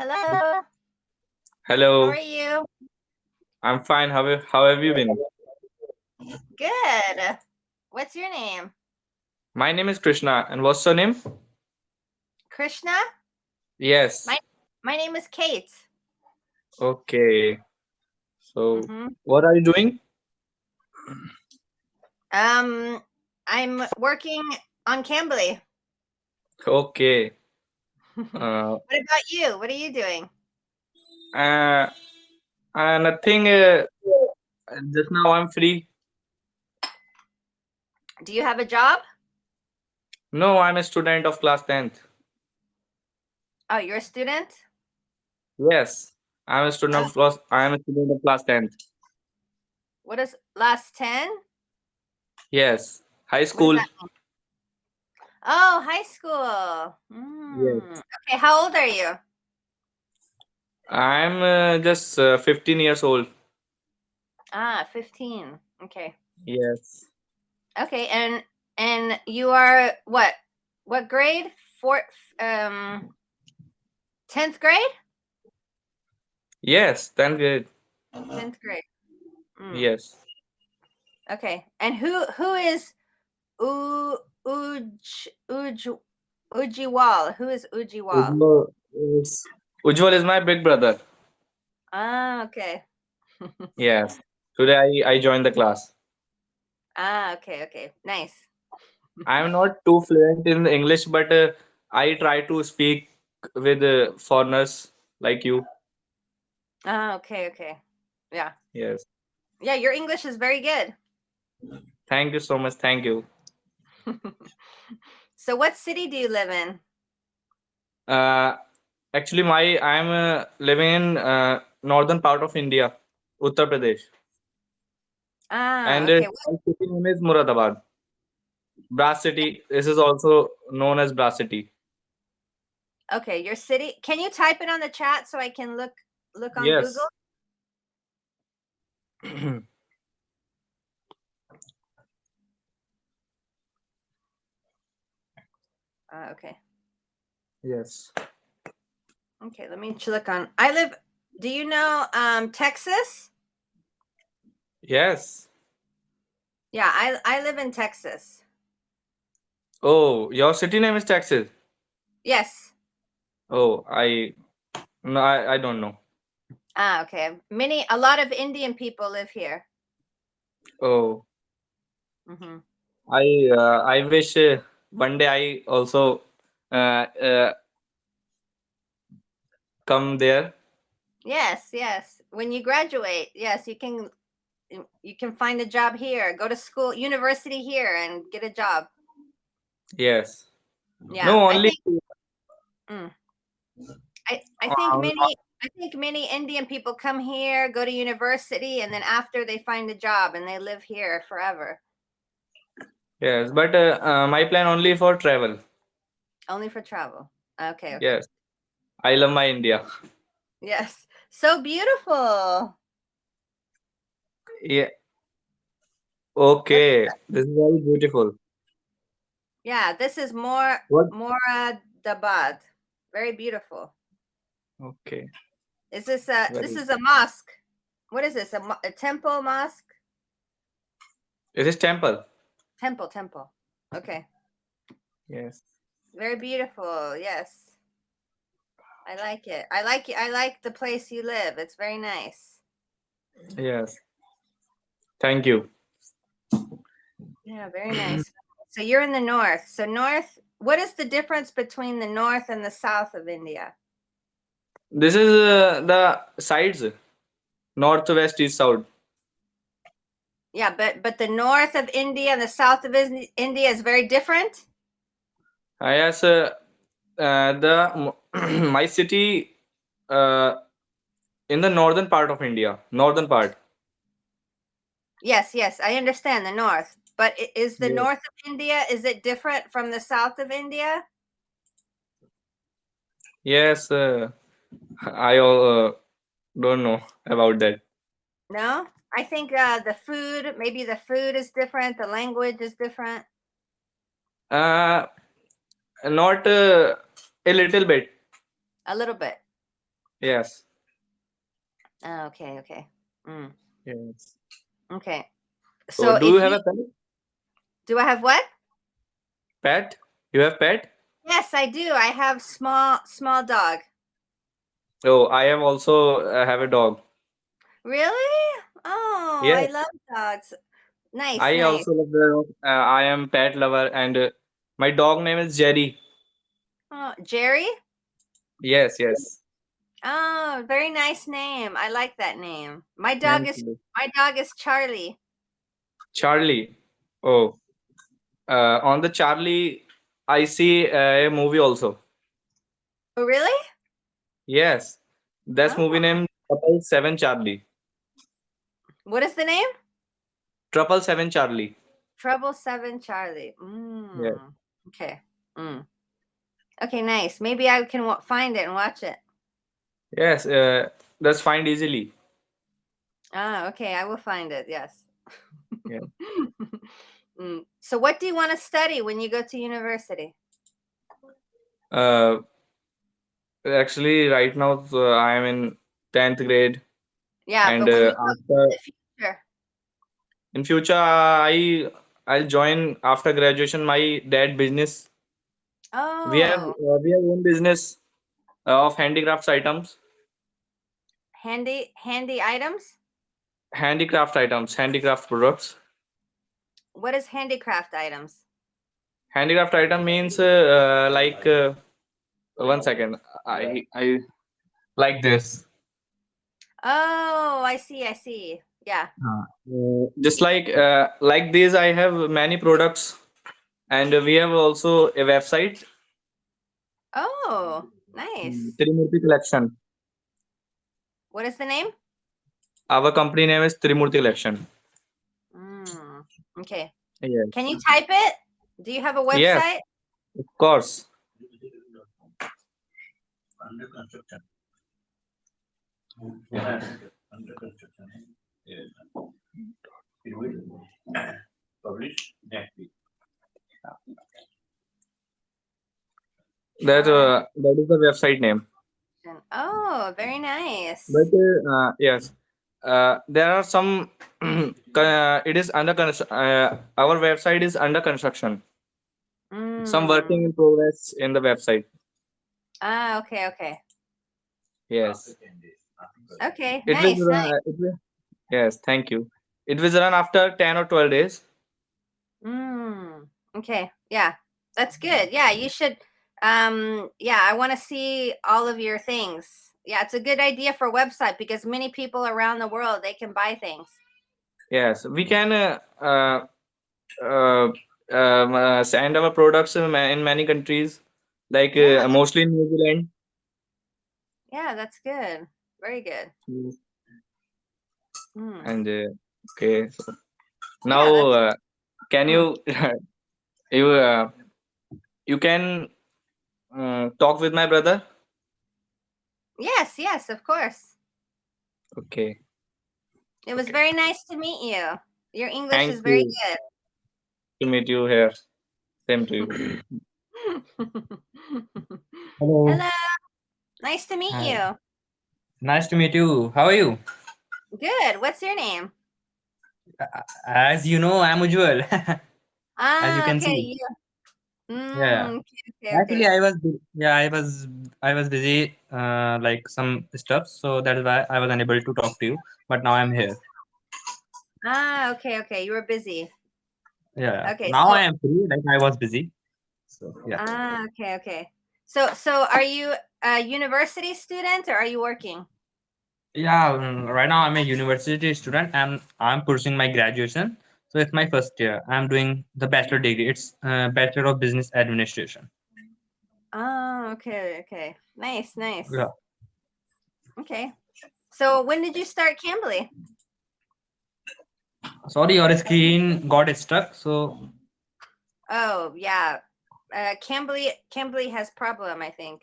Hello, how are Hello, you? I'm fine. How have you been? Good. What's your name? My name is Krishna, and what's your name? Krishna? Yes. My my name is Kate. Okay. So, Mm-hmm. what are you doing? Um, I'm working on cambly. Okay. What Uh, about you? What are you doing? uh, Nothing. Just now I'm free. Do you have a job? No, I'm a student of class 10th. Oh, you're a student? Yes, I'm a student Oh, of class. I am a student of class 10th. what is last 10? Yes, high What does school. that mean? Oh, high school. Yes, Okay, how old are you? I'm just 15 years old. 15. Okay. Yes. Okay, and you are what? What grade? Fourth 10th grade? Yes, 10th grade. 10th grade. Mm. Yes. Okay. And who is U Uj Ujiwal? Who is Ujiwal? Ujjwal is my big brother. Okay. Yes. Today I joined the class. Okay, okay. Nice. I'm not too fluent in English, but I try to speak with foreigners like you. Okay, okay. Yeah. Yes. Yeah, your English is very good. Thank you so much. Thank you. So what city do you live in? Uh, Actually, I'm living in northern part of India, Uttar Pradesh, and Okay. my city name is Muradabad. Brass City. This is also known as Brass City. Okay, your city. Can you type it on the chat so I can look on Google? Yes. Okay. Yes. Okay, let me look on. I live. Do you know Texas? Yes. Yeah, I live in Texas. Oh, your city name is Texas. Yes. Oh, I don't know. Okay. A lot of Indian people live here. Oh, Hmm. I wish one day I also uh, come there. Yes, yes. When you graduate, yes, you can find a job here. Go to school, university here, and get a job. Yes. Yeah, No, only mm, I think um, many Indian people come here, go to university, and then after they find a job and they live here forever. yes, but my plan only for travel. Only for travel. Okay, okay. Yes, I love my India. Yes. So beautiful. Yeah. Look, Okay, this is very beautiful. yeah, this is What? Moradabad. Very beautiful. Okay, Is this very. is a mosque? What is this? A temple mosque? It is temple. Temple. Okay. Yes. Very beautiful. Yes. I like it. I like the place you live. It's very nice. Yes. Thank you. Yeah, very nice. So you're in the north. So what is the difference between the north and the south of India? This is the sides. North, west, east, south. Yeah, but the north of India and the south of India is very different. Yes. The my city uh, in the northern part of India. Northern part. Yes, yes, I understand the north. But is the Yes. north of India, is it different from the south of India? Yes. I don't know about that. No? I think the food, maybe the food is different, the language is different. Uh, Not a little bit. A little bit. Yes. Oh, okay, okay. Mm, Yes. okay. So, So do you if have you a pet? do I have what? Pet? You have pet? Yes, I do. I have small dog. Oh, I have also have a dog. Really? Oh, I Yes. love dogs. Nice, I nice. also love the dog. I am pet lover, and my dog name is Jerry. Oh, Jerry? Yes, yes. Oh, very nice name. I like that name. Thank you. My dog is Charlie. Charlie. Oh, on the Charlie, I see a movie also. Oh, really? Yes, that's movie Oh, name Triple Seven Charlie. what is the name? Triple Seven Charlie. Trouble Seven Charlie. Yes, Okay. Mm. Okay, nice. Maybe I can find it and watch it. yes. That's find easily. Ah, okay. I will find it. Yes. Yeah. So, what do you want to study when you go to university? Uh, Actually, right now I am in 10th grade, Yeah, and but when you go in after the future. in future I'll join after graduation my dad business. Oh, We have own business of handicrafts items, handy items. handicraft products. What is handicraft items? Handicraft item means like 1 second. I like this. Oh, I see. I see. Yeah. Just like these, I have many products, and we have also a website, Oh, nice. Trimurti Collection. What is the name? Our company name is Trimurti Collection. Mm, okay. Yes. Can you type it? Do you have a Yes, website? of course. Try. That is the website name. Oh, very nice. But yes, there are some. It is under our website is under construction. Some Mm. working in progress in the website. Ah, okay, okay. Yes, Okay, nice, nice. it will. Yes, thank you. It will run after 10 or 12 days. Okay. Yeah. That's good. Yeah, you should yeah, I want to see all of your things. Yeah, it's a good idea for a website because many people around the world they can buy things. Yes, we can uh, send our products in many countries, like Yeah. mostly in New Zealand. Yeah, that's good. Very good. Yes. Mm. And okay, so Yeah, now that's can mm. you you you can talk with my brother? Yes, yes, of course. Okay, It was okay. very nice to meet you. Your English Thank is very you good. to meet you here. Same to you. Hello. Hello. Nice to meet Hi. you. Nice to meet you. How are you? Good. What's your name? As you know, I'm Ujjwal. As you Ah, can okay. see. You. Yeah. Okay, okay, Actually, okay. I was busy like some stuff, so that is why I was unable to talk to you. But now I'm here. Ah, okay, okay. You were busy. Yeah. Okay, Now I so am free. Like I was busy. So yeah. okay, okay. So are you a university student or are you working? Yeah. Right now I'm a university student and I'm pursuing my graduation. So it's my first year. I'm doing the bachelor degree. It's Bachelor of Business Administration. Oh, okay, okay. Nice, nice. Yeah. Okay. So when did you start Cambly? Sorry, your screen got stuck. So Oh, yeah. Cambly has problem, I think.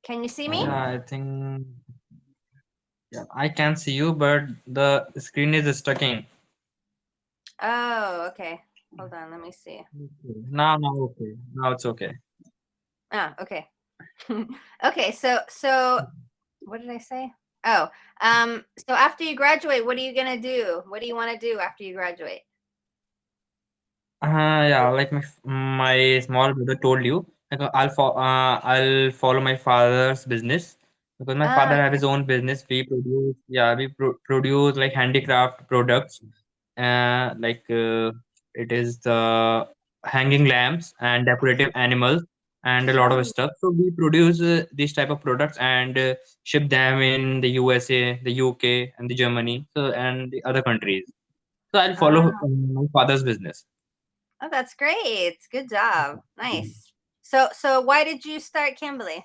Can you see me? yeah, I think yeah, I can see you, but the screen is stucking. Oh, okay. Hold on, let me see. Okay. Now okay. Now it's okay. Ah, okay. Okay, so what did I say? Oh, so after you graduate, what are you gonna do? What do you want to do after you graduate? Yeah, like my small brother told you, like I'll follow my father's business because my Ah, father have his own business. We produce like handicraft products, like it is the hanging lamps and decorative animals and a lot of oh, stuff. So we produce these type of products and ship them in the USA, the UK, and the Germany, so and the other countries. So I'll follow ah, my father's business. oh, that's great. Good job. Nice. So why did you start cambly?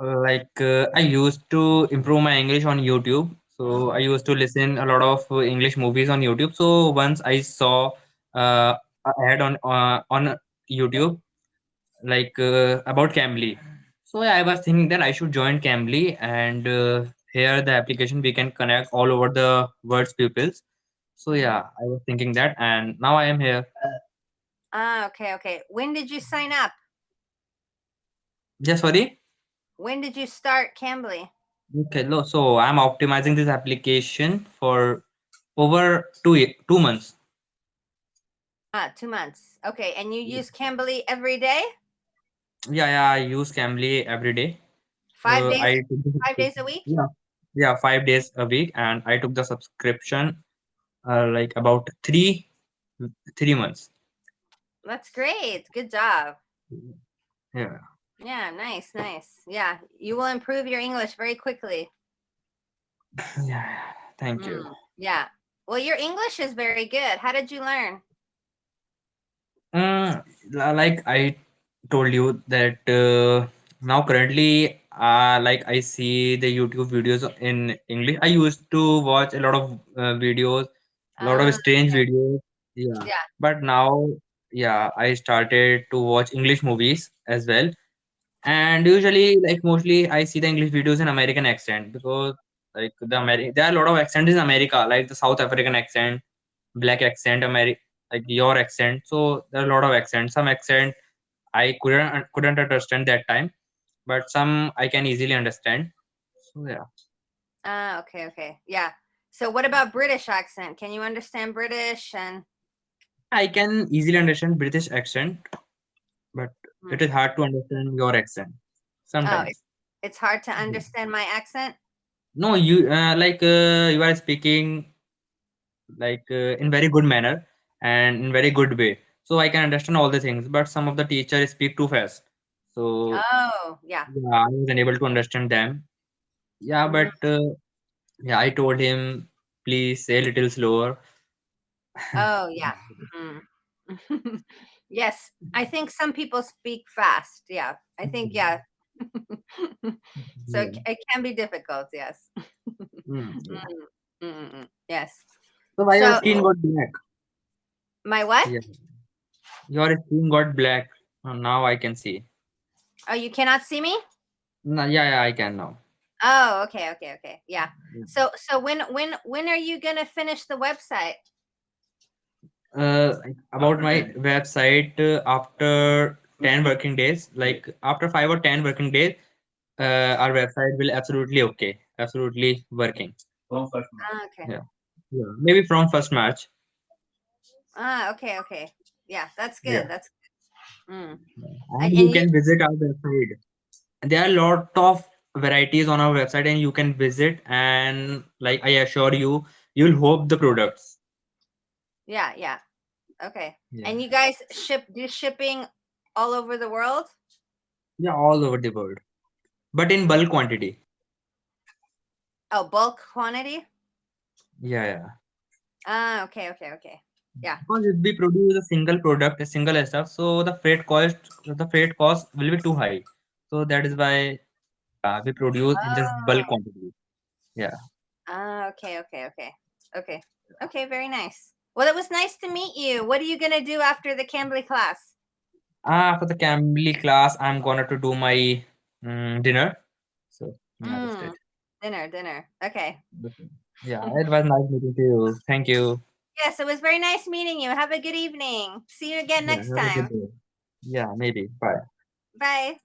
I used to improve my English on YouTube. So I used to listen a lot of English movies on YouTube. So once I saw uh, a ad on YouTube like about Cambly. So yeah, I was thinking that I should join Cambly and here the application we can connect all over the world's pupils. So yeah, I was thinking that and now I am here. Ah, okay. When did you sign up? Just sorry. When did you start cambly? Okay, so I'm optimizing this application for over 2 months. 2 months. Okay, and you use cambly every day? Yeah, I use Cambly every day. 5 days, I took the 5 days a subscription. week? Yeah, 5 days a week, and I took the subscription like about 3 months. That's great. Good job. Yeah, Yeah, nice. Yeah, you will improve your English very quickly. yeah. Thank you. Yeah. Well, your English is very good. How did you learn? Like I told you that now currently, like I see the YouTube videos in English. I used to watch a lot of videos, a lot of Ah, strange videos. Yeah, yeah. but now, yeah, I started to watch English movies as well. And usually, like mostly, I see the English videos in American accent because like there are a lot of accents in America, like the South African accent, black accent, like your accent. So there are a lot of accents. Some accent I couldn't understand that time, but some I can easily understand. So yeah, Ah, okay. Yeah. So what about British accent? Can you understand British and I can easily understand British accent, but Hmm. it is hard to understand your accent Oh, sometimes. it's hard to Yeah. understand my accent? No, you are speaking like in very good manner and in very good way. So I can understand all the things, but some of the teachers speak too fast. So Oh, yeah. yeah, I was unable to understand them. Yeah, Mm. but yeah, I told him, please say a little slower. Oh, yeah. Mm. Yes, I think some people speak fast. Yeah, I think, yeah. So Yeah. it can be difficult, yes. Yeah. Yes. So why your So skin got black? my what? Yeah, your skin got black. Now I can see. Oh, you cannot see me? No, yeah, I can now. Oh, okay. Yeah. Yeah. So when are you gonna finish the website? About my website after 10 working days, like after 5 or 10 working days, our website will absolutely working. Ah, okay. Yeah, yeah, maybe from 1st March. Ah, okay. Yeah, that's Yeah, good. That's good. and And you you can visit our website. There are a lot of varieties on our website, and you can visit. And like I assure you, you'll hope the products. yeah. Okay. Yeah, And you guys do shipping all over the world? yeah, all over the world, but in bulk quantity. Oh, bulk quantity? Yeah. Ah, okay. Yeah. Because if we produce a single product, a single stuff, so the freight cost will be too high. So that is why we produce in just bulk Oh. quantity. Yeah. Ah, okay. Okay, very nice. Well, it was nice to meet you. What are you gonna do after the Cambly class? For the Cambly class, I'm gonna to do my dinner. So yeah, that's Mm, it. dinner. Okay. Yeah, it was nice meeting you. Thank you. Yes, it was very nice meeting you. Have a good evening. See you again Yeah, next have a good time. day. Yeah, maybe. Bye. Bye.